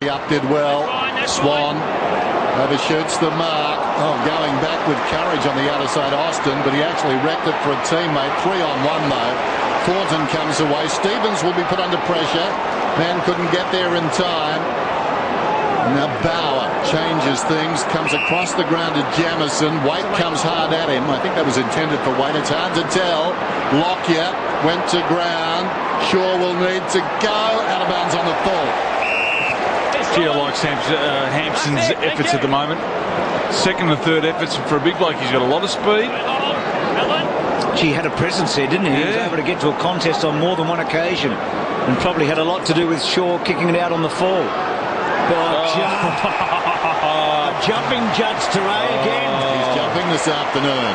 Up did well. Swan overshoots the mark. Oh, going back with courage on the outer side, Austin, but he actually wrecked it for a teammate. 3-on-1 though. Thornton comes away. Stevens will be put under pressure. Man couldn't get there in time. Now Bauer changes things, comes across the ground to Jamison. Waite comes hard at him. I think that was intended for Waite. It's hard to tell. Lockyer went to ground. Shaw will need to go. Out of bounds on the full. Gee, I like Hampson's efforts at the moment. Second and third efforts for a big bloke. He's got a lot of speed. Gee, had a presence there, didn't he? He was able to get to a contest on more than one occasion, and probably had a lot to do with Shaw kicking it out on the fall. A jumping Judge Teray again. He's jumping this afternoon.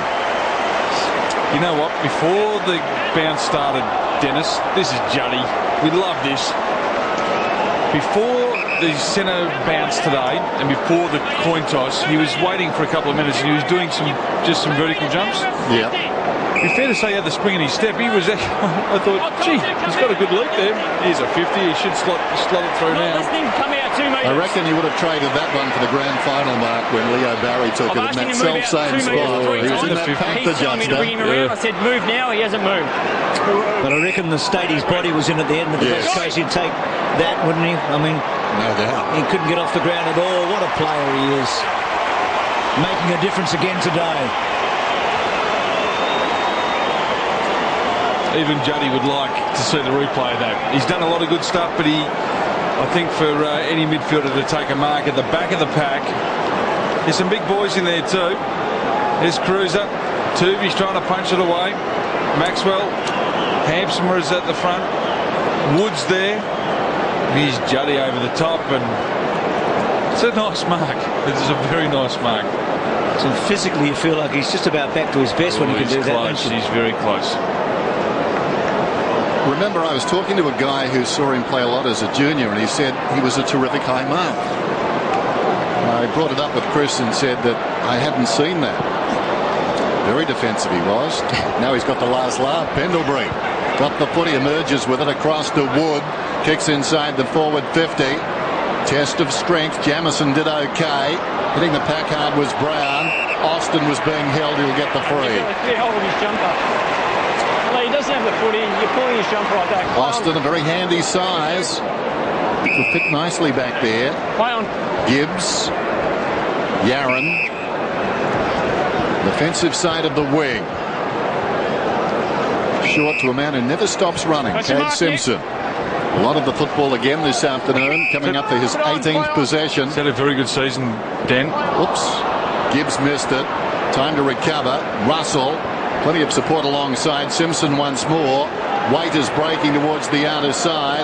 You know what? Before the bounce started, Dennis, this is Juddy. We love this. Before the centre bounce today and before the coin toss, he was waiting for a couple of minutes and he was doing just some vertical jumps. Yeah. It'd be fair to say he had the spring in his step. He was. I thought, gee, he's got a good leap there. Here's a 50. He should slot it through now. I reckon you would have traded that one for the grand final mark when Leo Barry took it in that self-same spot. He was in that pack, the judge. I said move now. He hasn't moved. But I reckon the state his body was in at the end of the best case, he'd take that, wouldn't he? I mean, no doubt. He couldn't get off the ground at all. What a player he is. Making a difference again today. Even Juddy would like to see the replay of that. He's done a lot of good stuff, but I think for any midfielder to take a mark at the back of the pack, there's some big boys in there too. There's Cruiser. Tooby's trying to punch it away. Maxwell. Hampson was at the front. Woods there. Here's Juddy over the top, and it's a nice mark. It's a very nice mark. So physically you feel like he's just about back to his best when he can do that. He's very close. Remember, I was talking to a guy who saw him play a lot as a junior, and he said he was a terrific high mark. I brought it up with Chris and said that I hadn't seen that. Very defensive he was. Now he's got the last laugh. Pendlebury got the foot. He emerges with it across to Wood. Kicks inside the forward 50. Test of strength. Jamison did okay. Hitting the pack hard was Brown. Austin was being held. He'll get the free. Hold of his jumper. Well, he doesn't have the footy. You're pulling his jumper right back. Austin, a very handy size. Will fit nicely back there. Play on. Gibbs. Yaron. Defensive side of the wing. Short to a man who never stops running. Cade Simpson. A lot of the football again this afternoon, coming up for his 18th possession. He's had a very good season, Dan. Oops. Gibbs missed it. Time to recover. Russell. Plenty of support alongside. Simpson once more. Waite is breaking towards the outer side.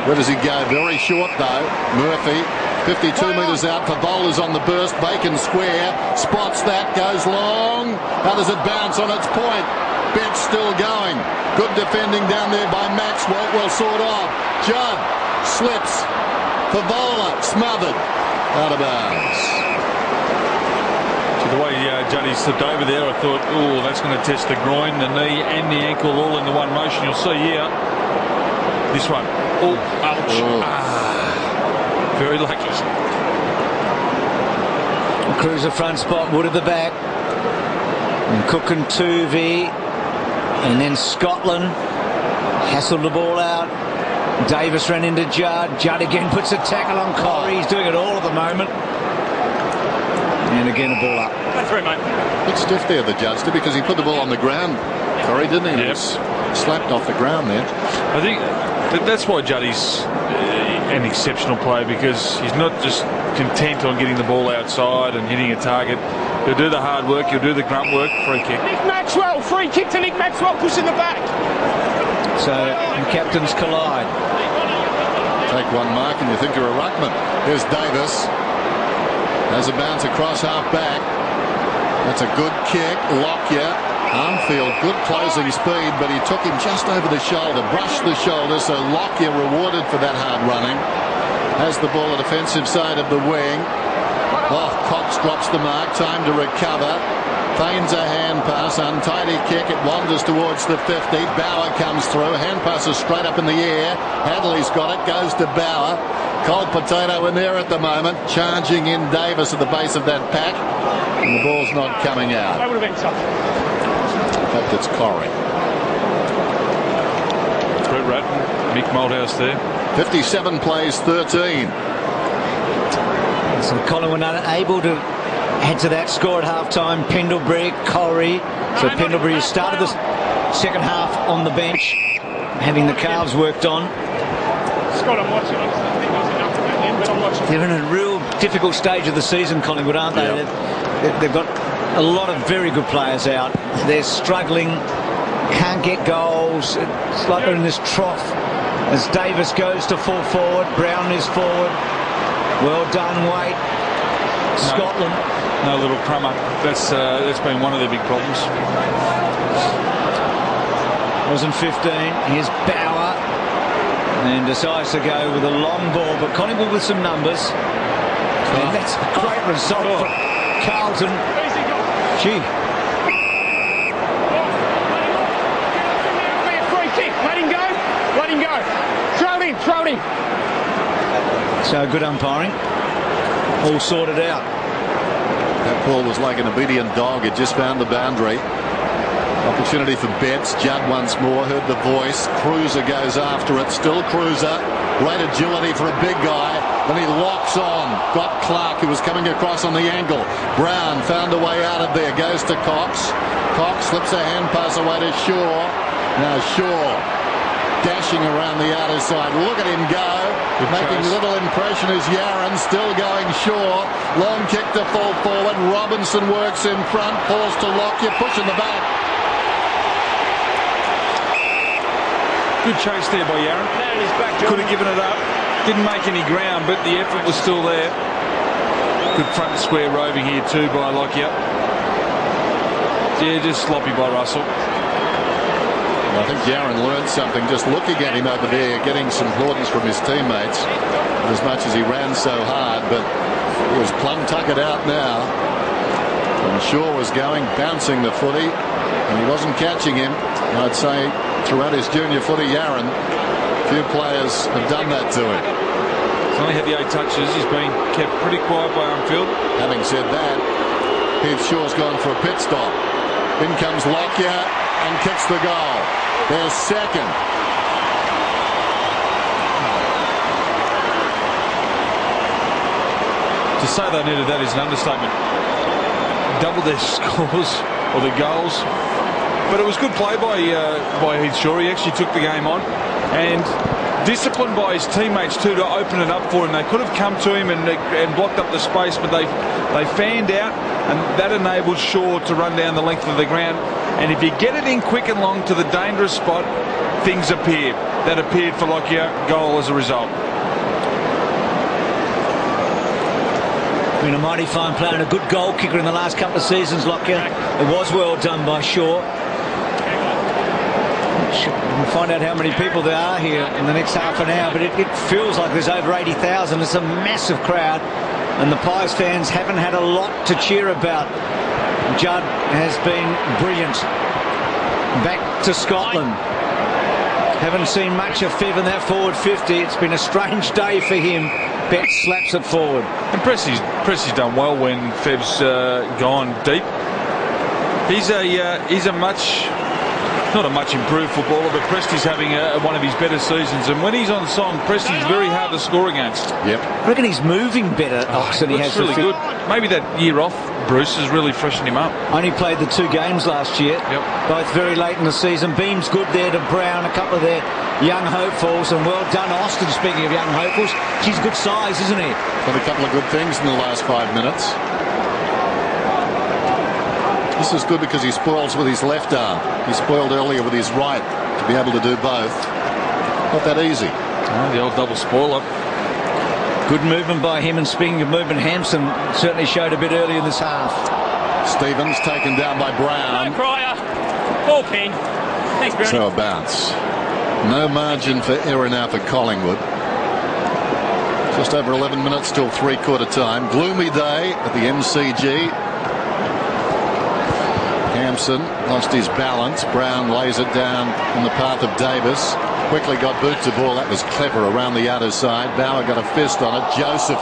Where does he go? Very short though. Murphy. 52 metres out for bowlers on the burst. Bacon square. Spots that. Goes long. How does it bounce on its point? Betts still going. Good defending down there by Maxwell. Well sawed off. Judd slips. Favola smothered. Out of bounds. The way Juddy slipped over there, I thought, oh, that's going to test the groin, the knee and the ankle all in the one motion. You'll see here. This one. Oh, ouch. Oh. Very lucky. Cruiser front spot, Wood at the back. And Cook and Tuvey. And then Scotland hassled the ball out. Davis ran into Judd. Judd again puts a tackle on Corey. He's doing it all at the moment. And again a ball up. That's right, mate. Bit stiff there, the judge did, because he put the ball on the ground. Corey, didn't he? Yes. Slapped off the ground there. I think that's why Juddy's an exceptional player, because he's not just content on getting the ball outside and hitting a target. He'll do the hard work, he'll do the grunt work. Free kick. Nick Maxwell, free kick to Nick Maxwell, pushing the back. So the captains collide. Take one mark and you think you're a ruckman. Here's Davis. Has a bounce across half back. That's a good kick. Lockyer. Armfield, good closing speed, but he took him just over the shoulder, brushed the shoulder, so Lockyer rewarded for that hard running. Has the ball at defensive side of the wing. Oh, Cox drops the mark. Time to recover. Feigns a hand pass. Untidy kick. It wanders towards the 50. Bauer comes through. Hand passes straight up in the air. Hadley's got it. Goes to Bauer. Cold potato in there at the moment. Charging in Davis at the base of that pack. And the ball's not coming out. That would have been tough. In fact, it's Corrie. Brett Ratton, Mick Malthouse there. 57 plays 13. So Collingwood unable to head to that score at half-time. Pendlebury, Corrie. So Pendlebury has started the second half on the bench, having the calves worked on. Scott, I'm watching. I just don't think there's enough of that in, but I'm watching. They're in a real difficult stage of the season, Collingwood, aren't they? Yeah. They've got a lot of very good players out. They're struggling, can't get goals. It's like they're in this trough. As Davis goes to full forward, Brown is forward. Well done, Wade. Scotland. No little crummer. That's been one of their big problems. Wasn't 15. Here's Bauer. And decides to go with a long ball, but Collingwood with some numbers. And that's a great result for Carlton. Gee. Free kick. Let him go. Let him go. Throw him. Throw him. So good umpiring. All sorted out. That ball was like an obedient dog. It just found the boundary. Opportunity for Betts. Judd once more. Heard the voice. Cruiser goes after it. Still Cruiser. Great agility for a big guy. Then he locks on. Got Clark, who was coming across on the angle. Brown found a way out of there. Goes to Cox. Cox slips a hand pass away to Shaw. Now Shaw dashing around the outer side. Look at him go. Making little impression is Yaron. Still going Shaw. Long kick to fall forward. Robinson works in front. Falls to Lockyer. Pushing the back. Good chase there by Yaron. Could have given it up. Didn't make any ground, but the effort was still there. Good front square roving here too by Lockyer. Yeah, just sloppy by Russell. I think Yaron learned something just looking at him over there, getting some plaudits from his teammates, as much as he ran so hard, but he was plumb tuckered out now. And Shaw was going, bouncing the footy, and he wasn't catching him. And I'd say throughout his junior footy, Yaron, few players have done that to him. He's only had the 8 touches. He's been kept pretty quiet by Armfield. Having said that, Heath Shaw's gone for a pit stop. In comes Lockyer and kicks the goal. Their second. To say they needed that is an understatement. Double their scores or their goals. But it was good play by Heath Shaw. He actually took the game on. And disciplined by his teammates too to open it up for him. They could have come to him and blocked up the space, but they fanned out, and that enabled Shaw to run down the length of the ground. And if you get it in quick and long to the dangerous spot, things appear. That appeared for Lockyer. Goal as a result. Been a mighty fine player and a good goal kicker in the last couple of seasons, Lockyer. It was well done by Shaw. We'll find out how many people there are here in the next half an hour, but it feels like there's over 80,000. It's a massive crowd, and the Pies fans haven't had a lot to cheer about. Judd has been brilliant. Back to Scotland. Haven't seen much of Fev in that forward 50. It's been a strange day for him. Betts slaps it forward. And Pressie's done well when Fev's gone deep. He's a much... not a much improved footballer, but Presti's having one of his better seasons. And when he's on song, Presti's very hard to score against. Yep. I reckon he's moving better, Ox, than he has. Really good. Maybe that year off, Bruce, has really freshened him up. Only played the 2 games last year. Yep. Both very late in the season. Beam's good there to Brown, a couple of their young hopefuls, and well done, Austin. Speaking of young hopefuls, he's good size, isn't he? Done a couple of good things in the last 5 minutes. This is good because he spoils with his left arm. He spoiled earlier with his right. To be able to do both, not that easy. Oh, the old double spoiler. Good movement by him, and speaking of movement, Hampson certainly showed a bit early in this half. Stevens taken down by Brown. No crier. Ball pin. Thanks, Brown. So a bounce. No margin for error now for Collingwood. Just over 11 minutes till 3/4 time. Gloomy day at the MCG. Hampson lost his balance. Brown lays it down in the path of Davis. quickly got boot to ball. That was clever around the outer side. Bauer got a fist on it. Joseph.